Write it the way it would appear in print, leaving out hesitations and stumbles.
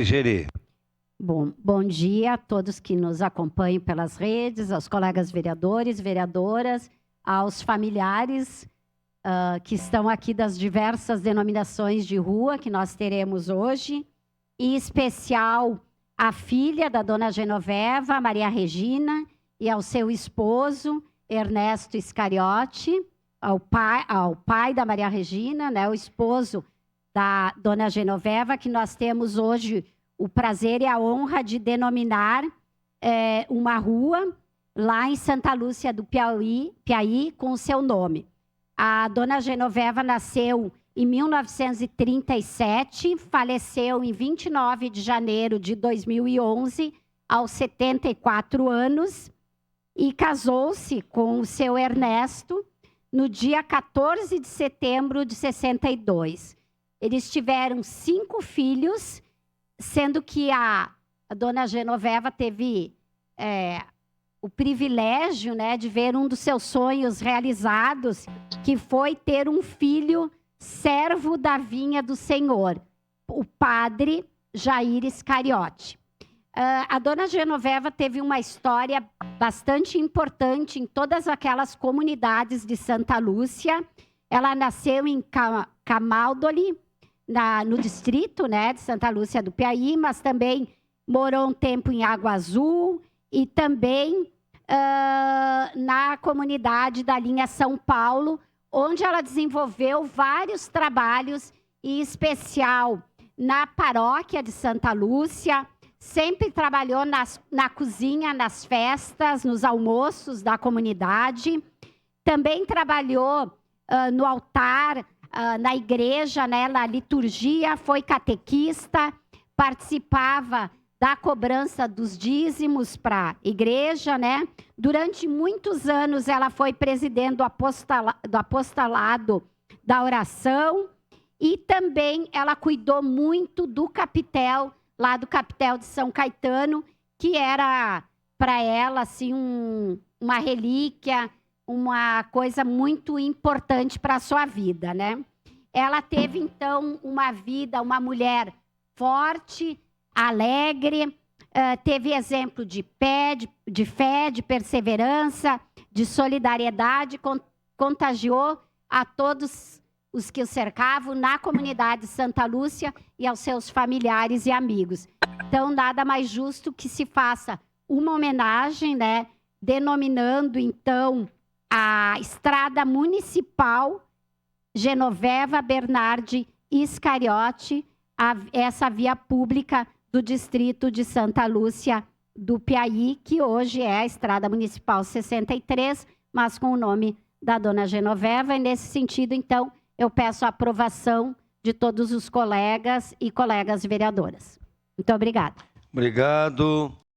Geri. Bom dia a todos que nos acompanham pelas redes, aos colegas vereadores, vereadoras, aos familiares que estão aqui das diversas denominações de rua que nós teremos hoje, em especial a filha da dona Genoveva, Maria Regina, e ao seu esposo, Ernesto Iscariote, ao pai da Maria Regina, né, o esposo da dona Genoveva, que nós temos hoje o prazer e a honra de denominar uma rua lá em Santa Lúcia do Piauí com o seu nome. A dona Genoveva nasceu em 1937, faleceu em 29 de janeiro de 2011, aos 74 anos, e casou-se com o seu Ernesto no dia 14 de setembro de 62. Eles tiveram 5 filhos, sendo que a dona Genoveva teve o privilégio, né, de ver um dos seus sonhos realizados, que foi ter um filho servo da vinha do Senhor, o padre Jair Iscariote. A dona Genoveva teve uma história bastante importante em todas aquelas comunidades de Santa Lúcia. Ela nasceu em Camaldoli, no distrito, né, de Santa Lúcia do Piauí, mas também morou um tempo em Água Azul e também na comunidade da linha São Paulo, onde ela desenvolveu vários trabalhos, em especial na paróquia de Santa Lúcia. Sempre trabalhou na cozinha, nas festas, nos almoços da comunidade. Também trabalhou no altar, na igreja, né, na liturgia, foi catequista, participava da cobrança dos dízimos para a igreja, né? Durante muitos anos ela foi presidente do apostolado da oração, e também ela cuidou muito do capitel, lá do capitel de São Caetano, que era para ela assim uma relíquia, uma coisa muito importante para a sua vida, né? Ela teve, então, uma vida, uma mulher forte, alegre, teve exemplo de fé, de perseverança, de solidariedade, contagiou a todos os que o cercavam na comunidade de Santa Lúcia e aos seus familiares e amigos. Então, nada mais justo que se faça uma homenagem, né, denominando, então, a Estrada Municipal Genoveva Bernardi Iscariote, essa via pública do distrito de Santa Lúcia do Piauí, que hoje é a Estrada Municipal 63, mas com o nome da dona Genoveva. E nesse sentido, então, eu peço a aprovação de todos os colegas e colegas vereadoras. Muito obrigada. Obrigado.